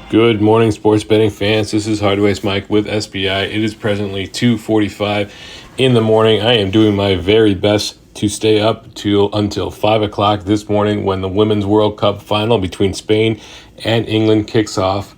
Good morning, sports betting fans. This is Hardways Mike with SBI. It is presently 2:45 in the morning. I am doing my very best to stay up until 5 o'clock this morning when the Women's World Cup final between Spain and England kicks off.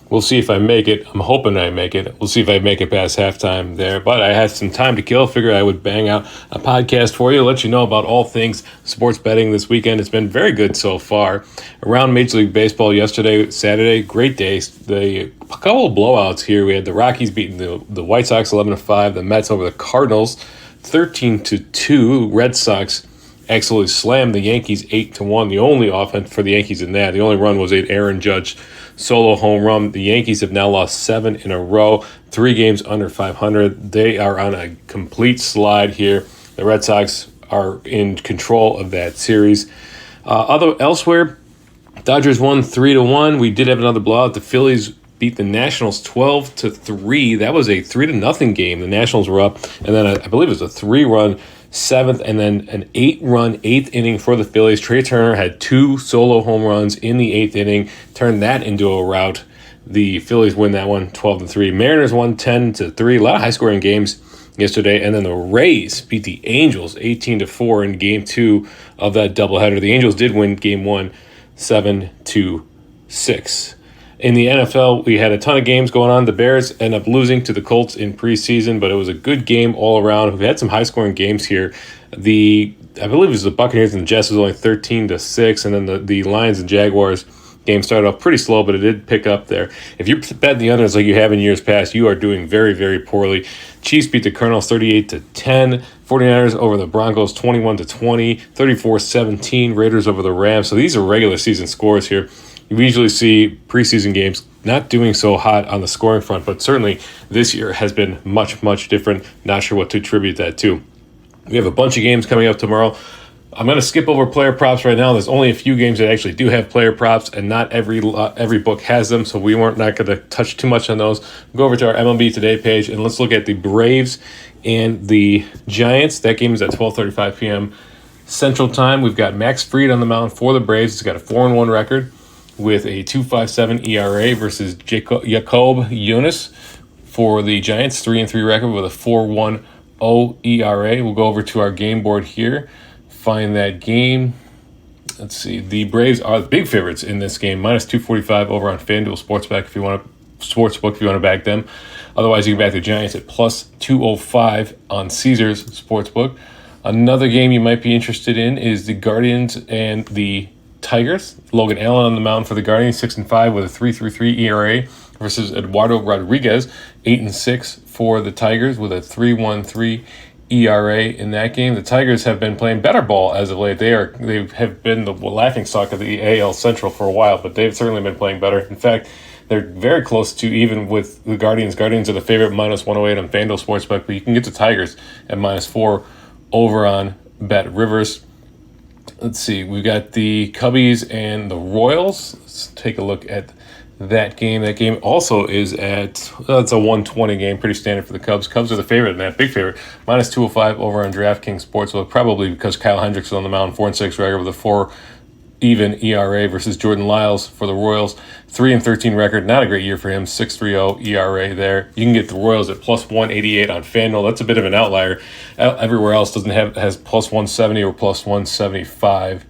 We'll see if I make it. I'm hoping I make it. We'll see if I make it past halftime there. But I had some time to kill. Figured I would bang out a podcast for you, let you know about all things sports betting this weekend. It's been very good so far. Around Major League Baseball yesterday, Saturday, great days. A couple of blowouts here. We had the Rockies beating the White Sox 11-5. The Mets over the Cardinals 13-2. Red Sox absolutely slammed the Yankees 8-1. The only offense for the Yankees in that, the only run was an Aaron Judge solo home run. The Yankees have now lost 7 in a row, 3 games under 500. They are on a complete slide here. The Red Sox are in control of that series. Elsewhere, Dodgers won 3-1. We did have another blowout. The Phillies beat the Nationals 12-3. That was a 3-0 game. The Nationals were up, and then I believe it was a 3-run 7th, and then an 8-run 8th inning for the Phillies. Trey Turner had 2 solo home runs in the 8th inning, turned that into a rout. The Phillies win that one 12-3. Mariners won 10-3. A lot of high-scoring games yesterday, and then the Rays beat the Angels 18-4 in Game 2 of that doubleheader. The Angels did win Game 1 7-6. In the NFL, we had a ton of games going on. The Bears end up losing to the Colts in preseason, but it was a good game all around. We had some high-scoring games here. I believe it was the Buccaneers and the Jets was only 13-6, and then the Lions and Jaguars game started off pretty slow, but it did pick up there. If you bet the unders like you have in years past, you are doing very, very poorly. Chiefs beat the Colonels 38-10. 49ers over the Broncos 21-20. 34-17. Raiders over the Rams. So these are regular season scores here. You usually see preseason games not doing so hot on the scoring front, but certainly this year has been much, much different. Not sure what to attribute that to. We have a bunch of games coming up tomorrow. I'm going to skip over player props right now. There's only a few games that actually do have player props, and not every book has them, so we weren't not going to touch too much on those. We'll go over to our MLB Today page, and let's look at the Braves and the Giants. That game is at 12:35 p.m. Central Time. We've got Max Fried on the mound for the Braves. He's got a 4-1 record with a 2.57 ERA versus Jacob Younis for the Giants, 3-3 record with a 4.10 ERA. We'll go over to our game board here, find that game. Let's see. The Braves are the big favorites in this game, minus 245 over on FanDuel Sportsbook if you want to back them. Otherwise, you can back the Giants at plus 205 on Caesars Sportsbook. Another game you might be interested in is the Guardians and the Tigers. Logan Allen on the mound for the Guardians, 6-5 with a 3.33 ERA versus Eduardo Rodriguez, 8-6 for the Tigers with a 3.13 ERA in that game. The Tigers have been playing better ball as of late. They have been the laughingstock of the AL Central for a while, but they've certainly been playing better. In fact, they're very close to even with the Guardians. Guardians are the favorite, minus 108 on FanDuel Sportsbook, but you can get the Tigers at minus 4 over on Bet Rivers. Let's see, we got the Cubbies and the Royals. Let's take a look at that game. That game also is it's a 120 game, pretty standard for the Cubs. Cubs are the favorite in that, big favorite. Minus 205 over on DraftKings Sportsbook, probably because Kyle Hendricks is on the mound, 4-6 record with a 4 even ERA versus Jordan Lyles for the Royals. 3-13 record, not a great year for him. 6.30 ERA there. You can get the Royals at plus 188 on FanDuel. That's a bit of an outlier. Everywhere else has plus 170 or plus 175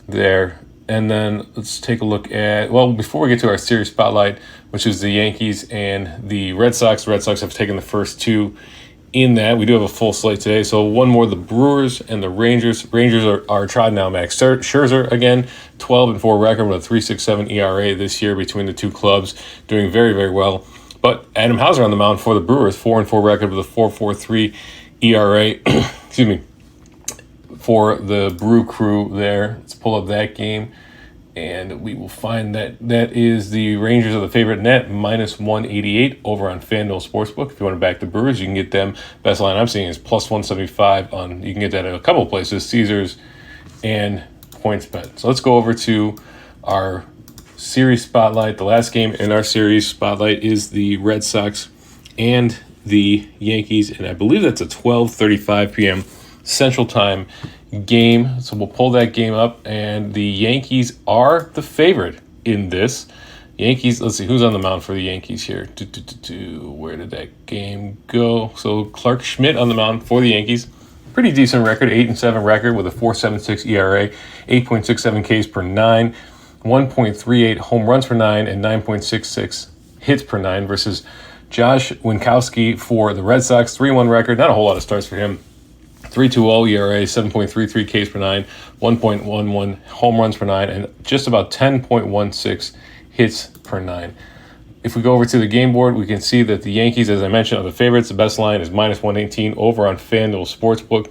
there. And then let's take a look at, before we get to our series spotlight, which is the Yankees and the Red Sox. The Red Sox have taken the first 2 in that. We do have a full slate today. So one more, the Brewers and the Rangers. Rangers are trodden now. Max Scherzer, again, 12-4 record with a 3.67 ERA this year between the two clubs, doing very, very well. But Adam Hauser on the mound for the Brewers, 4-4 record with a 4.43 ERA. Excuse me. For the Brew Crew there. Let's pull up that game, and we will find that is the Rangers are the favorite net, minus 188 over on FanDuel Sportsbook. If you want to back the Brewers, you can get them. Best line I'm seeing is plus 175 on. You can get that at a couple of places, Caesars and PointsBet. So let's go over to our series spotlight. The last game in our series spotlight is the Red Sox and the Yankees, and I believe that's a 12:35 p.m. Central Time game. So we'll pull that game up, and the Yankees are the favorite in this. Yankees, let's see, who's on the mound for the Yankees here? Where did that game go? So Clark Schmidt on the mound for the Yankees. Pretty decent record, 8-7 record with a 4.76 ERA, 8.67 Ks per 9, 1.38 home runs per 9, and 9.66 hits per 9 versus Josh Winkowski for the Red Sox, 3-1 record. Not a whole lot of starts for him. 3.20 ERA, 7.33 Ks per 9, 1.11 home runs per 9, and just about 10.16 hits per 9. If we go over to the game board, we can see that the Yankees, as I mentioned, are the favorites. The best line is -118 over on FanDuel Sportsbook.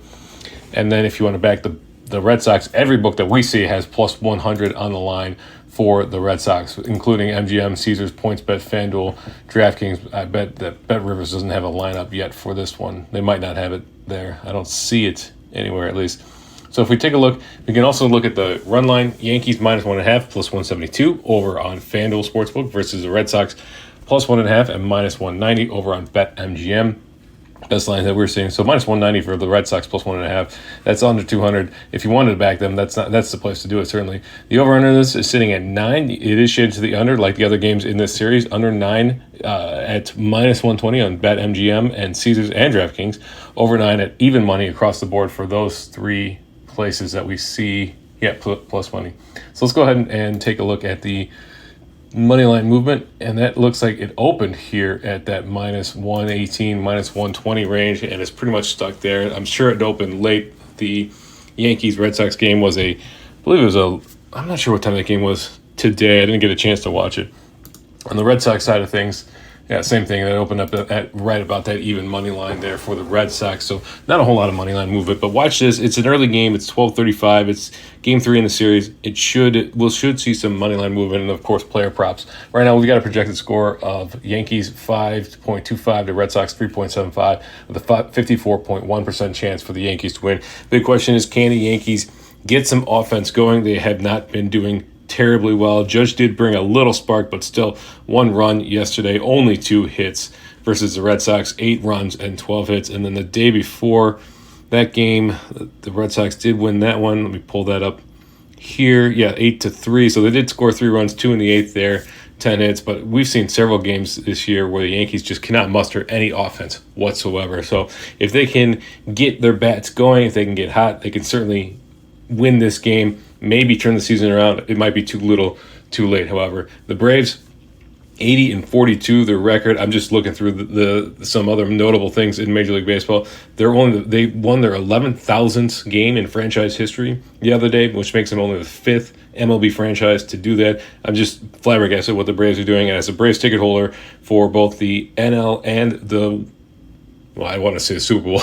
And then if you want to back the Red Sox, every book that we see has +100 on the line for the Red Sox, including MGM, Caesars, PointsBet, FanDuel, DraftKings. I bet that BetRivers doesn't have a lineup yet for this one. They might not have it there. I don't see it anywhere, at least. So if we take a look, we can also look at the run line. Yankees -1.5, +172 over on FanDuel Sportsbook versus the Red Sox +1.5 and -190 over on BetMGM. Best line that we're seeing. So -190 for the Red Sox +1.5. That's under 200. If you wanted to back them, that's the place to do it, certainly. The over-under this is sitting at 9. It is shaded to the under, like the other games in this series. Under 9 at -120 on BetMGM and Caesars and DraftKings. Over 9 at even money across the board for those three places that we see. Yeah, plus money. So let's go ahead and take a look at the money line movement, and that looks like it opened here at that -118, -120 range, and it's pretty much stuck there. I'm sure it opened late. The Yankees-Red Sox game was I'm not sure what time that game was today. I didn't get a chance to watch it. On the Red Sox side of things, yeah, same thing. That opened up at right about that even money line there for the Red Sox. So not a whole lot of money line movement, but watch this. It's an early game. It's 12:35. It's game 3 in the series. We'll see some money line movement and of course player props. Right now we've got a projected score of Yankees 5.25 to Red Sox 3.75 with a 54.1% chance for the Yankees to win. Big question is, can the Yankees get some offense going? They have not been doing terribly well. Judge did bring a little spark, but still 1 run yesterday, only 2 hits versus the Red Sox, 8 runs and 12 hits. And then the day before that game, the Red Sox did win that one. Let me pull that up here. Yeah, 8-3. So they did score 3 runs, 2 in the 8th there, 10 hits. But we've seen several games this year where the Yankees just cannot muster any offense whatsoever. So if they can get their bats going, if they can get hot, they can certainly win this game, maybe turn the season around. It might be too little, too late, however. The Braves, 80-42, their record. I'm just looking through the some other notable things in Major League Baseball. They won their 11,000th game in franchise history the other day, which makes them only the 5th MLB franchise to do that. I'm just flabbergasted what the Braves are doing. And as a Braves ticket holder for both the NL and I want to say the Super Bowl,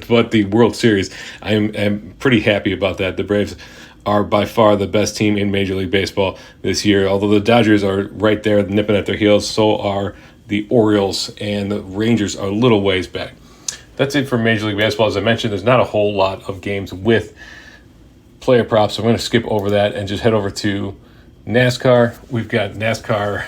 but the World Series, I'm pretty happy about that. The Braves are by far the best team in Major League Baseball this year. Although the Dodgers are right there nipping at their heels, so are the Orioles, and the Rangers are a little ways back. That's it for Major League Baseball. As I mentioned, there's not a whole lot of games with player props, so I'm going to skip over that and just head over to NASCAR. We've got NASCAR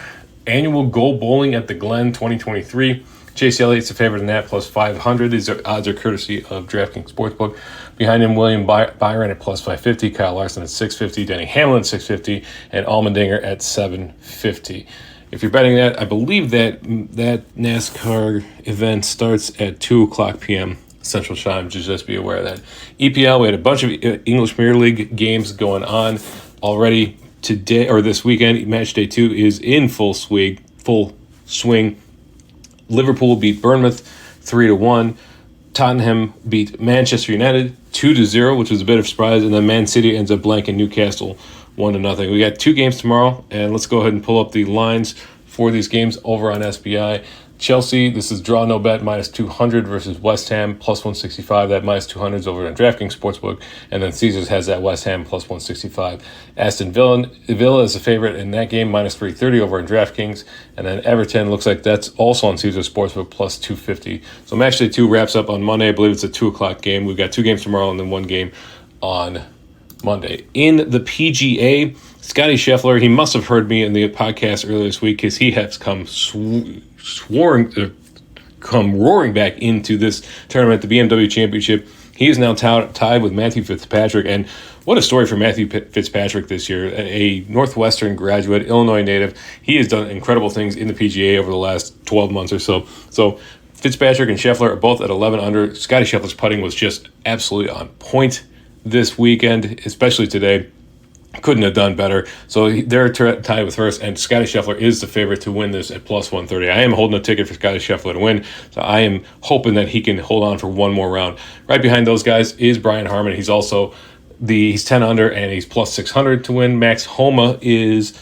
Annual Go Bowling at the Glen 2023. Chase Elliott's a favorite in that, plus 500. These odds are courtesy of DraftKings Sportsbook. Behind him, William Byron at plus 550, Kyle Larson at 650, Denny Hamlin at 650, and Allmendinger at 750. If you're betting that, I believe that NASCAR event starts at 2 o'clock p.m. Central Time. Just be aware of that. EPL, we had a bunch of English Premier League games going on already today, or this weekend. Match day 2 is in full swing. Liverpool beat Bournemouth 3-1. Tottenham beat Manchester United 2-0, which was a bit of a surprise, and then Man City ends up blanking Newcastle 1-0. We got 2 games tomorrow, and let's go ahead and pull up the lines for these games over on SBI. Chelsea, this is draw no bet, -200 versus West Ham, +165. That -200 is over on DraftKings Sportsbook. And then Caesars has that West Ham +165. Aston Villa is a favorite in that game, -330 over on DraftKings. And then Everton looks like that's also on Caesars Sportsbook, +250. So match day 2 wraps up on Monday. I believe it's a 2 o'clock game. We've got 2 games tomorrow and then 1 game on Monday. In the PGA, Scotty Scheffler, he must have heard me in the podcast earlier this week because he has come roaring back into this tournament, the BMW Championship. He is now tied with Matthew Fitzpatrick, and what a story for Matthew Fitzpatrick this year. A Northwestern graduate, Illinois native. He has done incredible things in the PGA over the last 12 months or so. So Fitzpatrick and Scheffler are both at 11 under. Scotty Scheffler's putting was just absolutely on point this weekend, especially today. Couldn't have done better. So they're tied with first, and Scotty Scheffler is the favorite to win this at plus 130. I am holding a ticket for Scotty Scheffler to win, so I am hoping that he can hold on for one more round. Right behind those guys is Brian Harman. He's also he's 10 under, and he's plus 600 to win. Max Homa is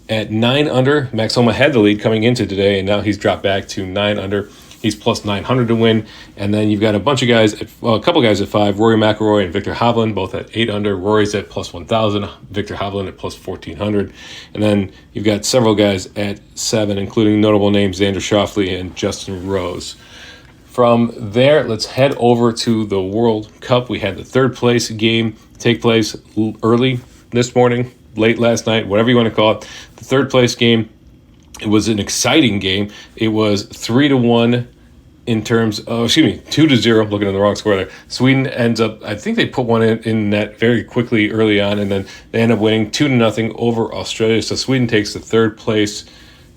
at 9 under. Max Homa had the lead coming into today, and now he's dropped back to 9 under. He's plus 900 to win. And then you've got a bunch of guys, a couple guys at 5, Rory McIlroy and Victor Hovland, both at 8 under. Rory's at plus 1,000, Victor Hovland at plus 1,400. And then you've got several guys at 7, including notable names Xander Schauffele and Justin Rose. From there, let's head over to the World Cup. We had the third place game take place early this morning, late last night, whatever you want to call it. The third place game, it was an exciting game. It was 3-1 in terms of, 2-0, looking at the wrong score there. Sweden ends up, I think they put one in net very quickly early on, and then they end up winning 2-0 over Australia. So Sweden takes the third place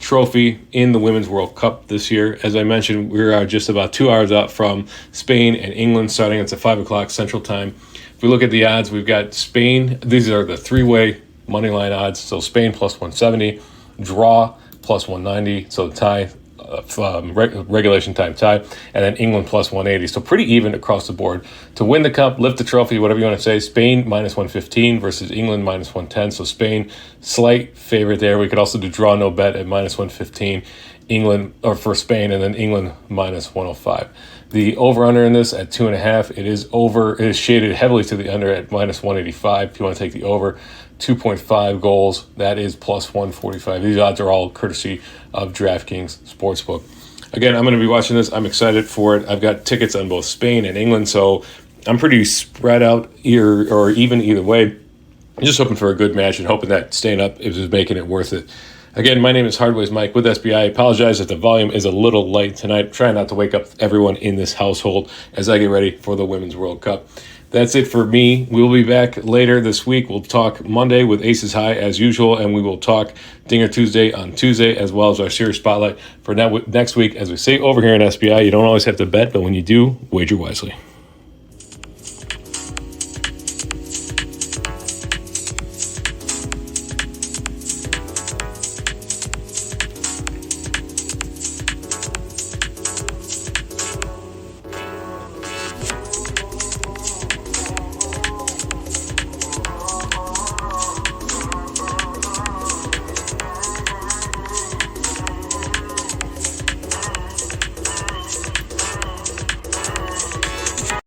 trophy in the Women's World Cup this year. As I mentioned, we are just about 2 hours out from Spain and England starting. It's at 5 o'clock Central Time. If we look at the odds, we've got Spain. These are the three-way money line odds. So Spain plus 170, draw plus 190, so tie, regulation time tie, and then England plus 180. So pretty even across the board. To win the cup, lift the trophy, whatever you want to say, Spain minus 115 versus England minus 110. So Spain, slight favorite there. We could also do draw no bet at minus 115. England, or for Spain, and then England minus 105. The over-under in this at 2.5, it is shaded heavily to the under at minus 185. If you want to take the over, 2.5 goals, that is plus 145. These odds are all courtesy of DraftKings Sportsbook. Again, I'm going to be watching this. I'm excited for it. I've got tickets on both Spain and England, so I'm pretty spread out or even either way. I'm just hoping for a good match and hoping that staying up is making it worth it. Again, my name is Hardways Mike with SBI. I apologize if the volume is a little light tonight. I'm trying not to wake up everyone in this household as I get ready for the Women's World Cup. That's it for me. We'll be back later this week. We'll talk Monday with Aces High as usual, and we will talk Dinger Tuesday on Tuesday, as well as our Series Spotlight for next week. As we say over here in SBI, you don't always have to bet, but when you do, wager wisely.